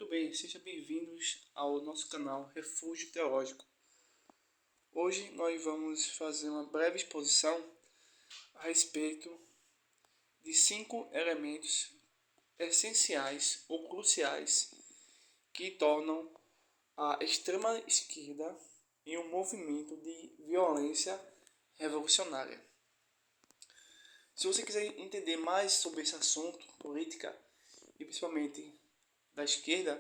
Muito bem, sejam bem-vindos ao nosso canal Refúgio Teológico. Hoje nós vamos fazer uma breve exposição a respeito de 5 elementos essenciais ou cruciais que tornam a extrema esquerda em um movimento de violência revolucionária. Se você quiser entender mais sobre esse assunto, política e principalmente da esquerda,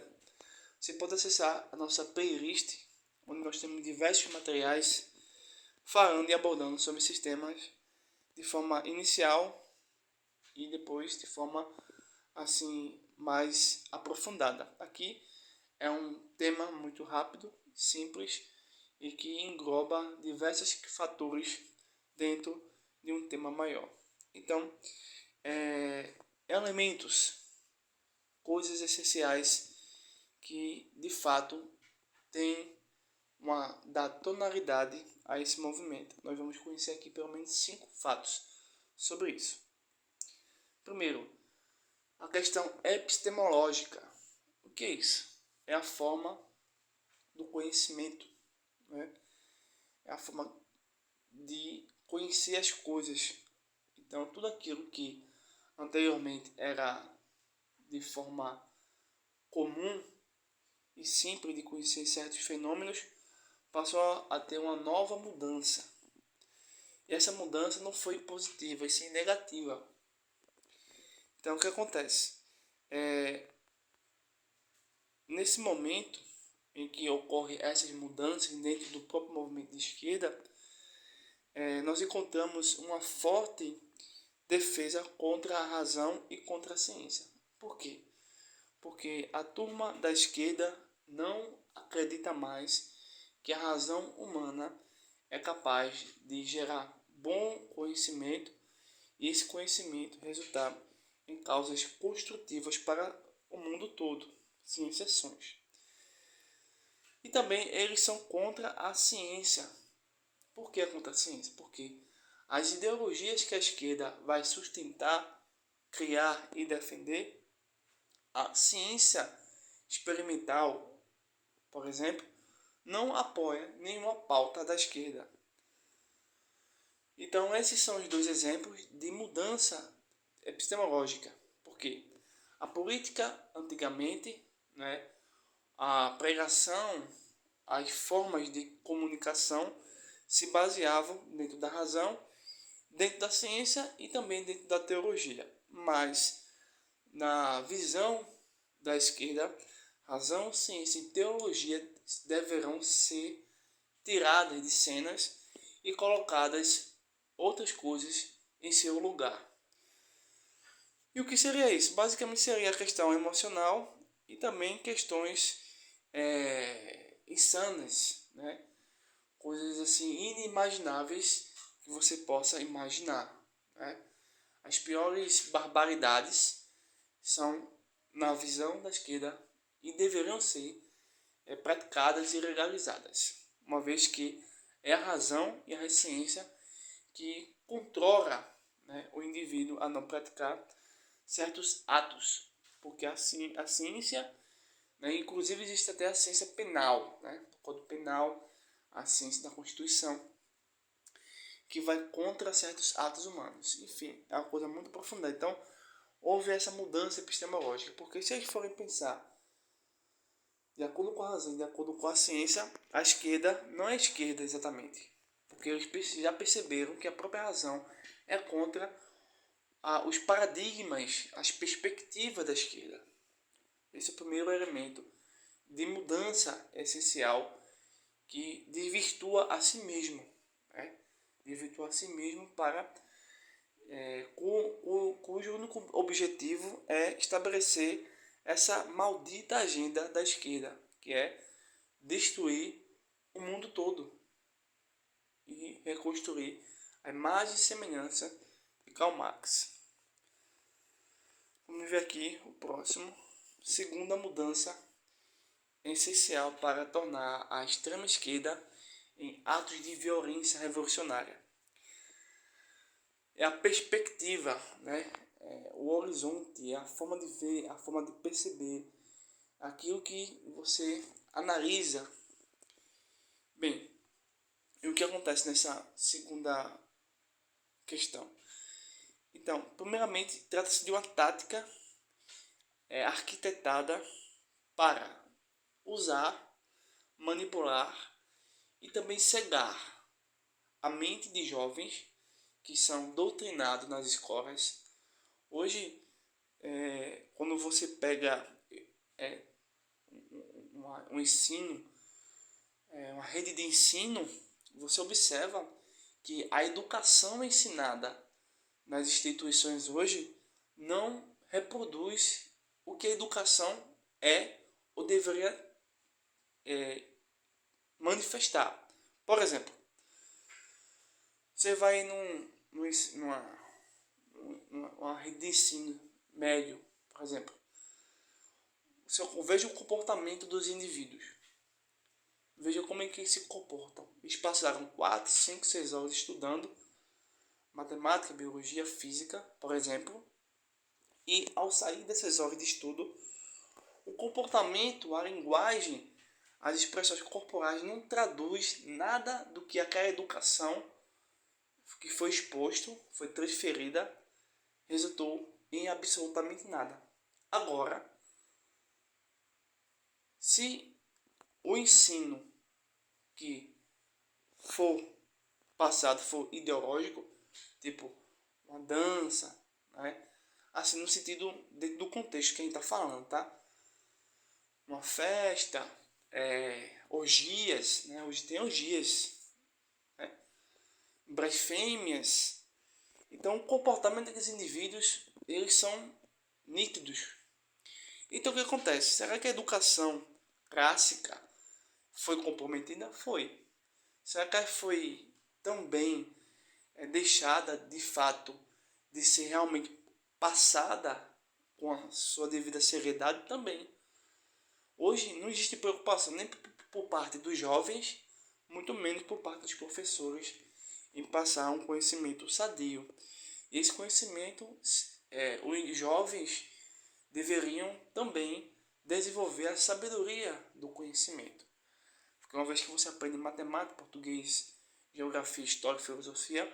você pode acessar a nossa playlist, onde nós temos diversos materiais falando e abordando sobre esses temas de forma inicial e depois de forma assim mais aprofundada. Aqui é um tema muito rápido, simples e que engloba diversos fatores dentro de um tema maior. Então, elementos, coisas essenciais que de fato tem da tonalidade a esse movimento. Nós vamos conhecer aqui pelo menos 5 fatos sobre isso. Primeiro, a questão epistemológica. O que é isso? É a forma do conhecimento, né? É a forma de conhecer as coisas. Então, tudo aquilo que anteriormente era de forma comum e simples de conhecer certos fenômenos, passou a ter uma nova mudança. E essa mudança não foi positiva, e sim negativa. Então, o que acontece? Nesse momento em que ocorrem essas mudanças dentro do próprio movimento de esquerda, nós encontramos uma forte defesa contra a razão e contra a ciência. Por quê? Porque a turma da esquerda não acredita mais que a razão humana é capaz de gerar bom conhecimento e esse conhecimento resultar em causas construtivas para o mundo todo, sem exceções. E também eles são contra a ciência. Por que é contra a ciência? Porque as ideologias que a esquerda vai sustentar, criar e defender, a ciência experimental, por exemplo, não apoia nenhuma pauta da esquerda. Então, esses são os dois exemplos de mudança epistemológica. Por quê? A política, antigamente, né, a pregação, as formas de comunicação se baseavam dentro da razão, dentro da ciência e também dentro da teologia. Mas, na visão da esquerda, razão, ciência e teologia deverão ser tiradas de cenas e colocadas outras coisas em seu lugar. E o que seria isso? Basicamente seria a questão emocional e também questões insanas, né? Coisas assim inimagináveis que você possa imaginar, né? As piores barbaridades são, na visão da esquerda, e deveriam ser praticadas e legalizadas, uma vez que é a razão e a ciência que controla, né, o indivíduo a não praticar certos atos, porque a ciência, né, inclusive existe até a ciência penal, né, o Código Penal, a ciência da Constituição, que vai contra certos atos humanos. Enfim, é uma coisa muito profunda. Então, houve essa mudança epistemológica, porque se a gente forem pensar de acordo com a razão, de acordo com a ciência, a esquerda não é esquerda exatamente, porque eles já perceberam que a própria razão é contra os paradigmas, as perspectivas da esquerda. Esse é o primeiro elemento de mudança essencial que desvirtua a si mesmo, né? Desvirtua a si mesmo para cujo único objetivo é estabelecer essa maldita agenda da esquerda, que é destruir o mundo todo e reconstruir a imagem e semelhança de Karl Marx. Vamos ver aqui o próximo. Segunda mudança essencial para tornar a extrema esquerda em atos de violência revolucionária. É a perspectiva, né? O horizonte, a forma de ver, a forma de perceber, aquilo que você analisa. Bem, e o que acontece nessa segunda questão? Então, primeiramente, trata-se de uma tática arquitetada para usar, manipular e também cegar a mente de jovens que são doutrinados nas escolas. Hoje, quando você pega um ensino, uma rede de ensino, você observa que a educação ensinada nas instituições hoje não reproduz o que a educação é ou deveria manifestar. Por exemplo, você vai numa rede de ensino médio, por exemplo, veja o comportamento dos indivíduos. Veja como é que eles se comportam. Eles passaram 4, 5, 6 horas estudando matemática, biologia, física, por exemplo. E ao sair dessas horas de estudo, o comportamento, a linguagem, as expressões corporais não traduz nada do que aquela educação que foi exposto, foi transferida, resultou em absolutamente nada. Agora, se o ensino que for passado for ideológico, tipo uma dança, né? Assim, no sentido dentro do contexto que a gente está falando, tá? Uma festa, orgias, né? Hoje tem orgias, né? Blasfêmias. Então, o comportamento dos indivíduos, eles são nítidos. Então, o que acontece? Será que a educação clássica foi comprometida? Foi. Será que ela foi também deixada, de fato, de ser realmente passada com a sua devida seriedade? Também. Hoje não existe preocupação nem por parte dos jovens, muito menos por parte dos professores, em passar um conhecimento sadio. E esse conhecimento, os jovens deveriam também desenvolver a sabedoria do conhecimento. Porque uma vez que você aprende matemática, português, geografia, história, filosofia,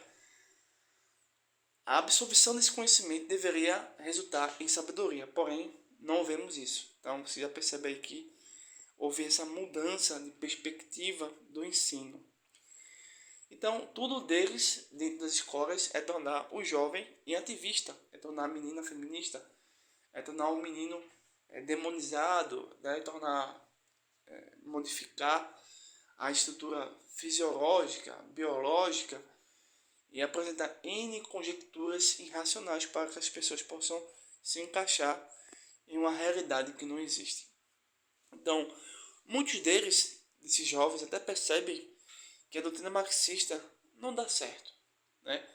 a absorção desse conhecimento deveria resultar em sabedoria. Porém, não vemos isso. Então, você já percebe aí que houve essa mudança de perspectiva do ensino. Então, tudo deles, dentro das escolas, é tornar o jovem em ativista, é tornar a menina feminista, é tornar o menino demonizado, né? Modificar a estrutura fisiológica, biológica e apresentar N conjecturas irracionais para que as pessoas possam se encaixar em uma realidade que não existe. Então, muitos desses jovens, até percebem que a doutrina marxista não dá certo, né?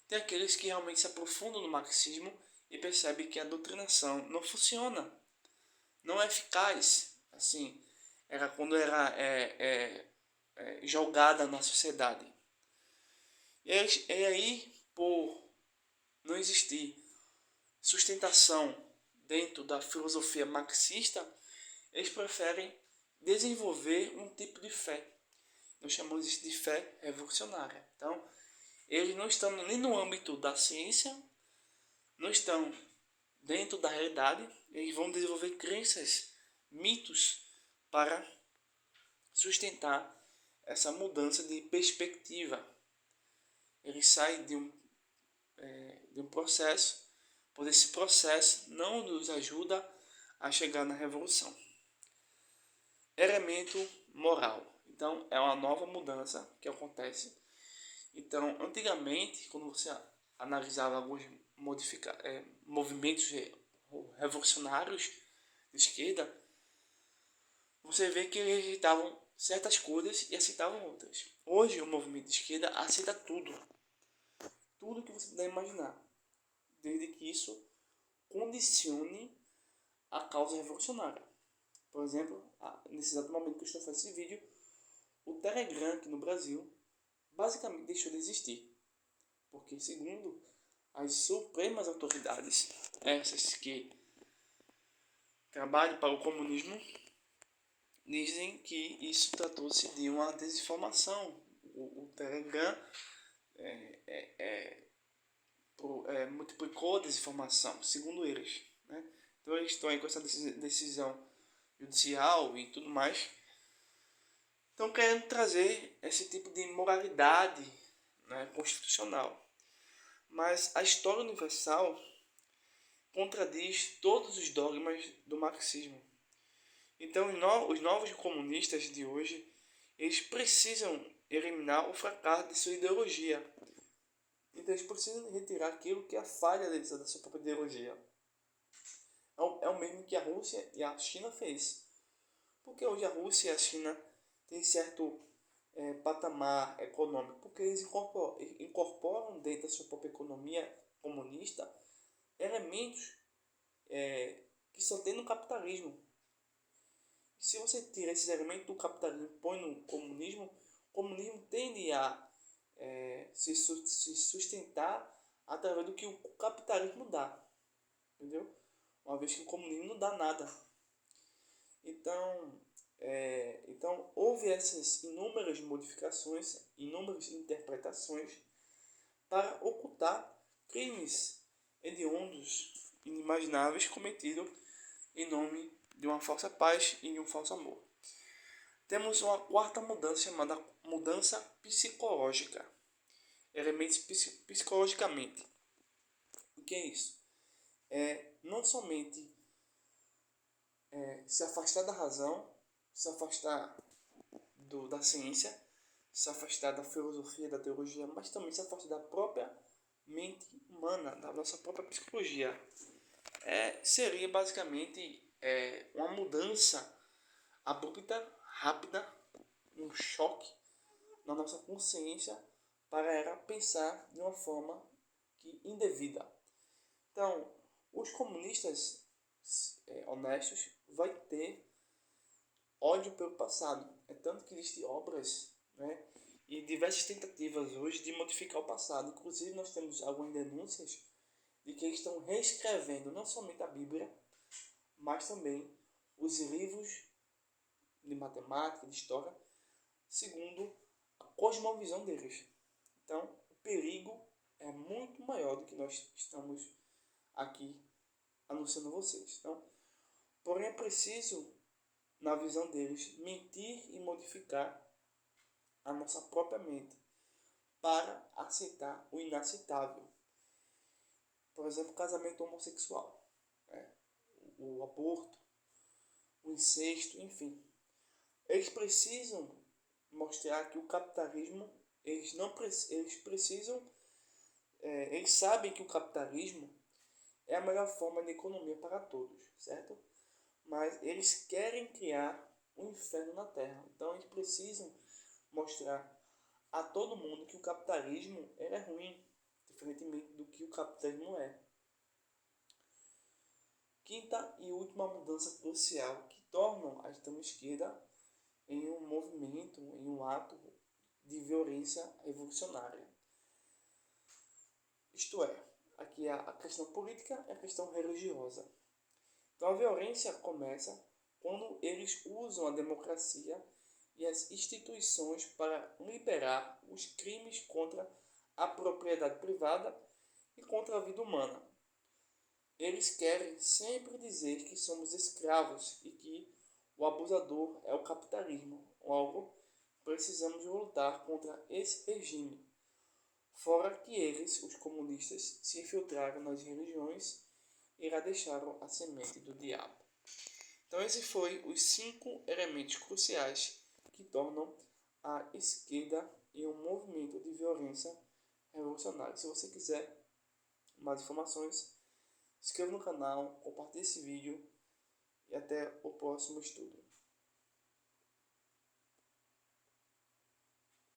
Tem aqueles que realmente se aprofundam no marxismo e percebem que a doutrinação não funciona, não é eficaz, assim, era quando era jogada na sociedade. E aí, por não existir sustentação dentro da filosofia marxista, eles preferem desenvolver um tipo de fé. Nós chamamos isso de fé revolucionária. Então, eles não estão nem no âmbito da ciência, não estão dentro da realidade, eles vão desenvolver crenças, mitos, para sustentar essa mudança de perspectiva. Eles saem de um processo, pois esse processo não nos ajuda a chegar na revolução. Elemento moral. Então, é uma nova mudança que acontece. Então, antigamente, quando você analisava alguns movimentos revolucionários de esquerda, você vê que eles rejeitavam certas coisas e aceitavam outras. Hoje, o movimento de esquerda aceita tudo. Tudo que você puder imaginar. Desde que isso condicione a causa revolucionária. Por exemplo, nesse exato momento que eu estou fazendo esse vídeo, o Telegram aqui no Brasil basicamente deixou de existir. Porque, segundo as supremas autoridades, essas que trabalho para o comunismo, dizem que isso tratou-se de uma desinformação. O Telegram multiplicou a desinformação, segundo eles, né? Então eles estão aí com essa decisão judicial e tudo mais, estão querendo trazer esse tipo de moralidade, né, constitucional. Mas a história universal contradiz todos os dogmas do marxismo. Então os novos comunistas de hoje, eles precisam eliminar o fracasso de sua ideologia. Então eles precisam retirar aquilo que é a falha deles, da sua própria ideologia. É o mesmo que a Rússia e a China fez. Porque hoje a Rússia e a China têm certo patamar econômico, porque eles incorporam dentro da sua própria economia comunista elementos que só tem no capitalismo. E se você tira esses elementos do capitalismo e põe no comunismo, o comunismo tende a se sustentar através do que o capitalismo dá. Entendeu? Uma vez que o comunismo não dá nada. Então houve essas inúmeras modificações, inúmeras interpretações para ocultar crimes hediondos, inimagináveis, cometidos em nome de uma falsa paz e de um falso amor. Temos uma quarta mudança chamada mudança psicológica. Elementos psicologicamente. O que é isso? Não somente se afastar da razão, se afastar da ciência, se afastar da filosofia, da teologia, mas também se afastar da própria mente humana, da nossa própria psicologia. Seria basicamente uma mudança abrupta, rápida, um choque na nossa consciência para ela pensar de uma forma indevida. Então, os comunistas honestos vai ter ódio pelo passado. É tanto que existem obras, né, e diversas tentativas hoje de modificar o passado. Inclusive, nós temos algumas denúncias de que eles estão reescrevendo não somente a Bíblia, mas também os livros de matemática, de história, segundo a cosmovisão deles. Então, o perigo é muito maior do que nós estamos aqui anunciando a vocês. Então, porém, é preciso, na visão deles, mentir e modificar a nossa própria mente para aceitar o inaceitável. Por exemplo, o casamento homossexual, né? O aborto, o incesto, enfim. Eles precisam mostrar que o capitalismo, eles precisam, eles sabem que o capitalismo é a melhor forma de economia para todos, certo? Mas eles querem criar um inferno na Terra. Então eles precisam mostrar a todo mundo que o capitalismo é ruim, diferentemente do que o capitalismo é. Quinta e última mudança crucial que tornam a extrema-esquerda em um movimento, em um ato de violência revolucionária. Isto é, aqui a questão política e a questão religiosa. Então a violência começa quando eles usam a democracia e as instituições para liberar os crimes contra a propriedade privada e contra a vida humana. Eles querem sempre dizer que somos escravos e que o abusador é o capitalismo. Logo, precisamos lutar contra esse regime. Fora que eles, os comunistas, se infiltraram nas religiões e já deixaram a semente do diabo. Então esses foram os 5 elementos cruciais que tornam a esquerda em um movimento de violência revolucionária. Se você quiser mais informações, se inscreva no canal, compartilhe esse vídeo e até o próximo estudo.